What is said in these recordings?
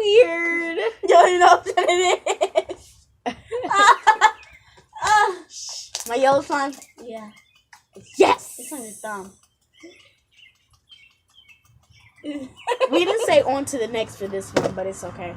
weird. You don't know what it is. My yellow slime? Yeah. Yes. It's on your thumb. We didn't say on to the next for this one, but it's okay.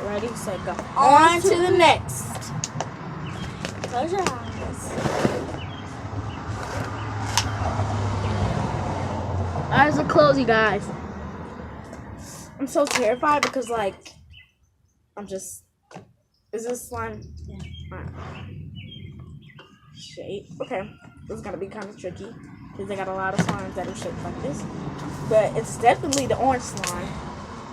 Ready, set, go. On to the next. Close your eyes. Eyes are closed, you guys. I'm so terrified because, like, is this slime? Yeah. Alright. Shape. Okay. This is gonna be kind of tricky because they got a lot of slimes that are shaped like this. But it's definitely the orange slime.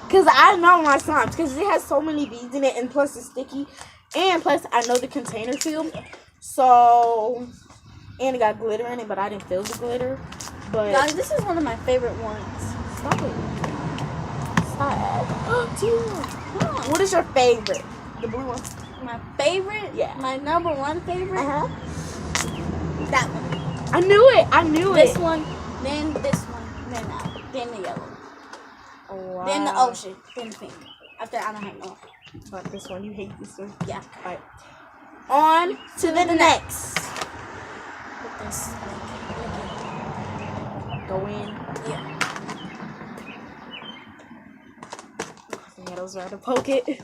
Because I know my slimes because it has so many beads in it, and plus it's sticky. And plus I know the container feel. So, and it got glitter in it, but I didn't feel the glitter. But Guys, this is one of my favorite ones. stop it. Stop. Dude. What is your favorite? The blue one? My favorite? Yeah. My number one favorite? Uh-huh. That one. I knew it. I knew This it. one, then this one, then that one, then the yellow. Oh, wow. Then the ocean, then the pink. After I don't have no. But this one, you hate this one. Yeah. Alright. On to the next. Put this. Go in. Yeah. Yeah, those are to poke it.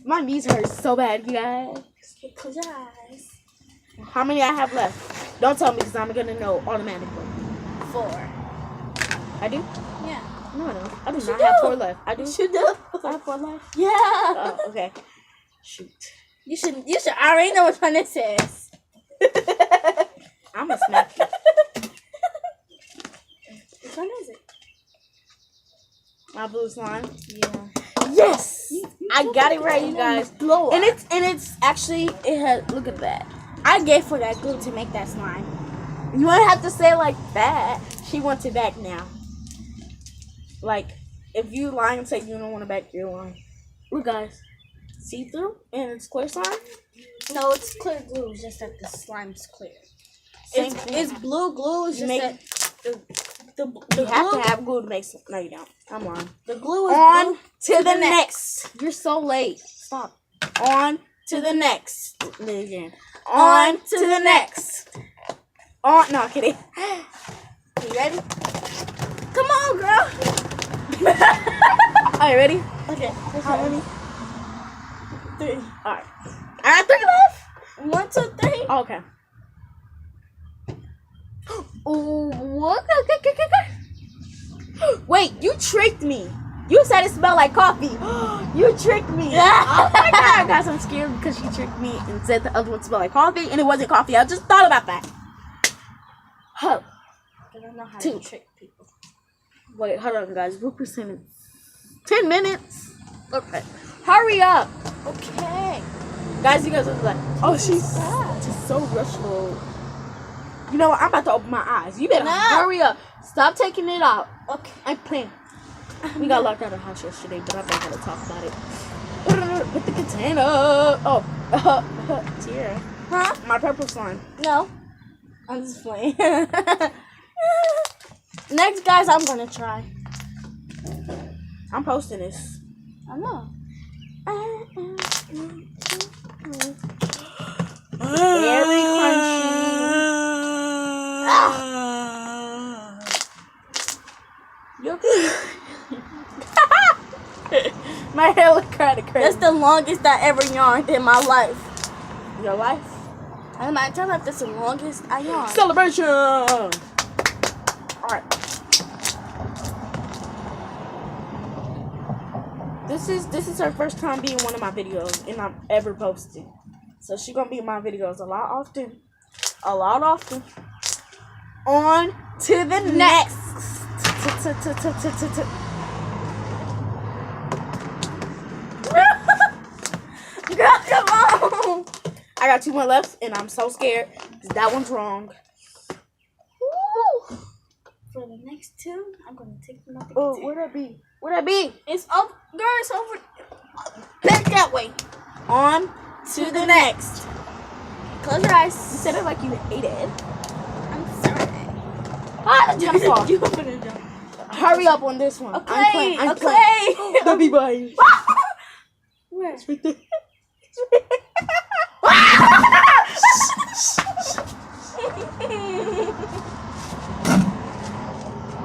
My knees hurt so bad, you guys. Close your eyes. How many I have left? Don't tell me because I'm gonna know automatically. 4. I do? Yeah. No, I don't. I do You not do. have 4 left. I do. You do. I have 4 left. Yeah. Oh, okay. Shoot. You should already know which one this is. I'm gonna smack you. Which one is it? My blue slime. Yeah. Yes! I got it right, you guys. Blow up. And it's actually, it has, look at that. I gave for that glue to make that slime. You wouldn't have to say like that. She wants it back now. Like, if you lie and say you don't want it back, you're lying. Look, guys. See through? And it's clear slime? No, it's clear glue. It's just that the slime's clear. Same thing. It's blue glue. It's just Make- that the You have glue, to have glue to make some. No, you don't. I'm lying. the glue is On blue. to the next. You're so late. Stop. On to the next. Again. On to the next. On. No, kidding. You ready? Come on, girl. Are you ready? Okay. How many? 3. Alright. I got 3 left? 1, 2, 3. Okay. Oh, what? Wait, you tricked me. You said it smelled like coffee. You tricked me. Oh my god, guys, I'm scared because she tricked me and said the other one smelled like coffee, and it wasn't coffee. I just thought about that. Huh. I don't know how 2. to trick people. Wait, hold on, guys. What percentage? 10 minutes. Okay. Hurry up. Okay. Guys, you guys are like, oh, she's so rushful. You know what? I'm about to open my eyes. You better hurry up. Stop taking it out. Okay. I'm playing. We got locked out of the house yesterday, but I'm not going to talk about it. Put the container. Oh. Tierra. Huh? My purple slime. No. I'm just playing. Next, guys, I'm gonna try. I'm posting this. I know. Very crunchy. My hair look kind of crazy. That's the longest I ever yawned in my life. Your life? And my time that's the longest I yawned. Celebration! Alright. This is her first time being one of my videos, and I'm ever posting. So she's gonna be in my videos a lot often. A lot often. On to the next. Girl, come on! I got 2 more left, and I'm so scared because that one's wrong. Woo. For the next 2, I'm gonna take them out the Oh, container. where'd that be? Where'd that be? It's over, girl. It's over. Back that way. On to the next. Close your eyes. You said it like you hate it. I'm sorry. Ah, the jump off. You open it up. Hurry up on this one. Okay, I'm playing. Don't be behind you. Where? It's right there.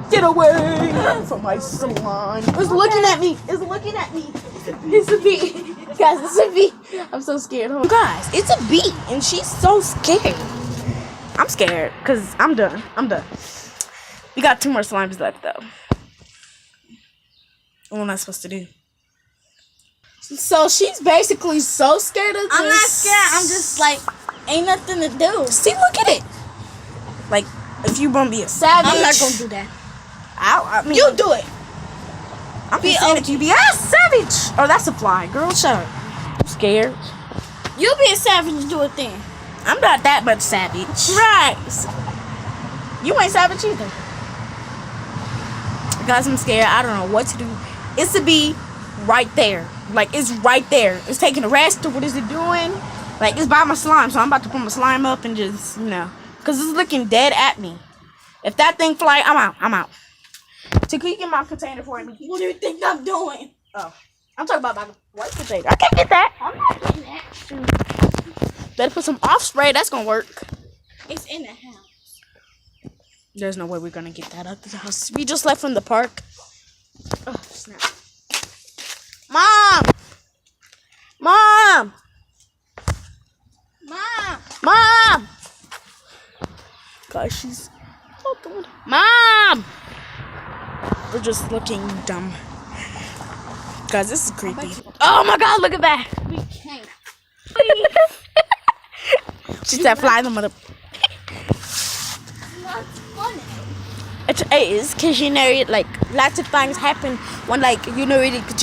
Get away from my slime. It's looking at me. It's looking at me. It's a bee. Guys, it's a bee. I'm so scared. Oh, guys, it's a bee. And she's so scared. I'm scared because I'm done. We got 2 more slimes left, though. What am I supposed to do? So she's basically so scared of this. I'm not scared. I'm just like, ain't nothing to do. See, look at it. Like, if you want to be a savage. I'm not gonna do that. I mean, You do it. I'm just saying if you be a savage. Oh, that's a fly. Girl, shut up. I'm scared. You be a savage, do it then. I'm not that much savage. Right. You ain't savage either. Guys, I'm scared. I don't know what to do. It's a bee right there. Like, it's right there. It's taking a rest, or what is it doing? Like, it's by my slime, so I'm about to put my slime up and just, because it's looking dead at me. If that thing fly, I'm out. So can you get my container for me? What do you think I'm doing? Oh, I'm talking about my white container. I can't get that. I'm not getting that. Better put some off spray. That's gonna work. It's in the house. There's no way we're gonna get that out of the house. We just left from the park. Oh snap! Mom! Mom. Guys, she's. Mom! We're just looking dumb. Guys, this is creepy. Oh my God! Look at that. We can't. She said, "Fly the mother." That's funny. It is, because like lots of things happen when really He's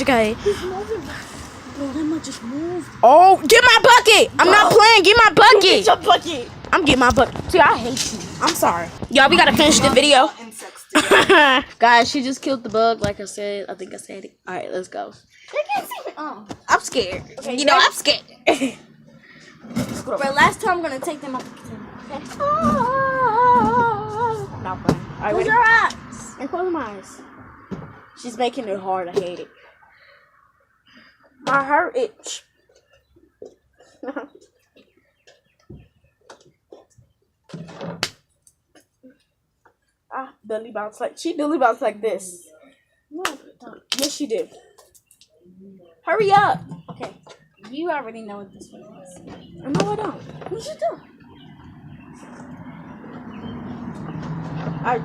moving. Bro, that might just move. Oh, get my bucket! I'm not playing. Get my bucket. Get your bucket. I'm getting my bucket. See, I hate you. I'm sorry. Y'all, we gotta finish the video. Guys, she just killed the bug. Like I said, I think I said it. All right, let's go. They can't see me. Oh. I'm scared. Okay, I'm scared. But last time I'm gonna take them out the container. Okay? Not fun. All right, Close ready? your eyes. And close my eyes. She's making it hard. I hate it. My heart itch. Belly bounce she belly bounce like this. No, don't. Yes, she did. Hurry up. Okay. You already know what this one is. No, I don't. What you do?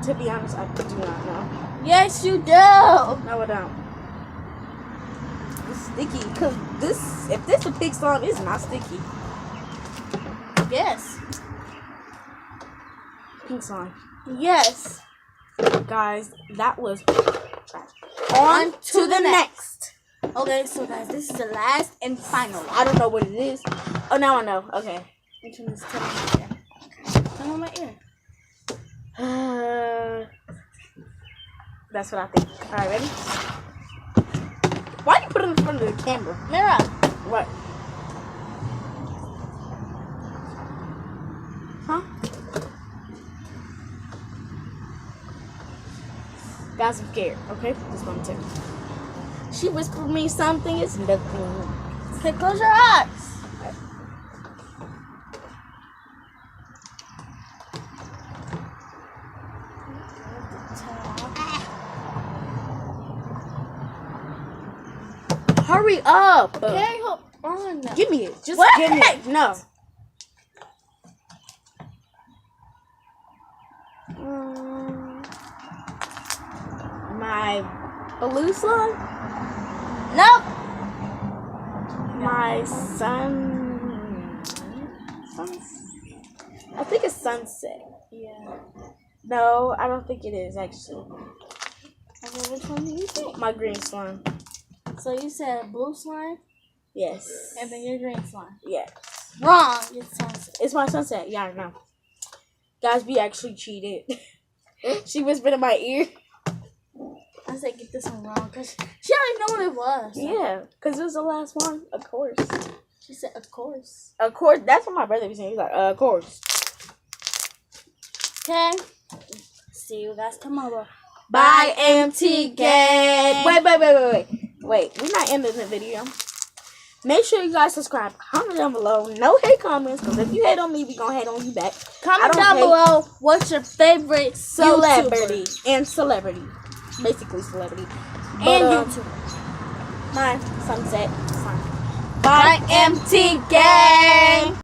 To be honest, I do not know. Yes, you do. No, I don't. It's sticky. Cause if this a pig slime, it's not sticky. Yes. Pink slime. Yes. Guys, that was On to the next. Okay, so guys, this is the last and final. I don't know what it is. Oh, now I know. Okay. Which one is telling my ear? Okay. Tell me my ear. That's what I think. All right, ready? Why do you put it in front of the camera? Mira. What? Huh? Guys, I'm scared. Okay, just one second. She whispered me something. It's nothing. Okay, close your eyes. Hurry up! Okay, hold on. Give me it. Just What? give me it. No. My blue slime? Nope. My I think it's sunset. Yeah. No, I don't think it is actually. Okay, which one do you think? My green slime. So you said blue slime, Yes. and then your green slime. Yes. Wrong. It's sunset. It's my sunset. Yeah, I know. Guys, we actually cheated. She whispered in my ear. I said get this one wrong because she already know what it was. Yeah, because it was the last one. Of course. She said, of course. Of course. That's what my brother was saying. He's like, of course. Okay. See you guys tomorrow. By MT Gang. Wait. We're not ending the video. Make sure you guys subscribe. Comment down below. No hate comments, because if you hate on me, we gonna hate on you back. Comment down below what's your favorite celebrity YouTuber. and celebrity. Basically celebrity. And YouTuber. Mine, Sunset. Sun. By MT Gang.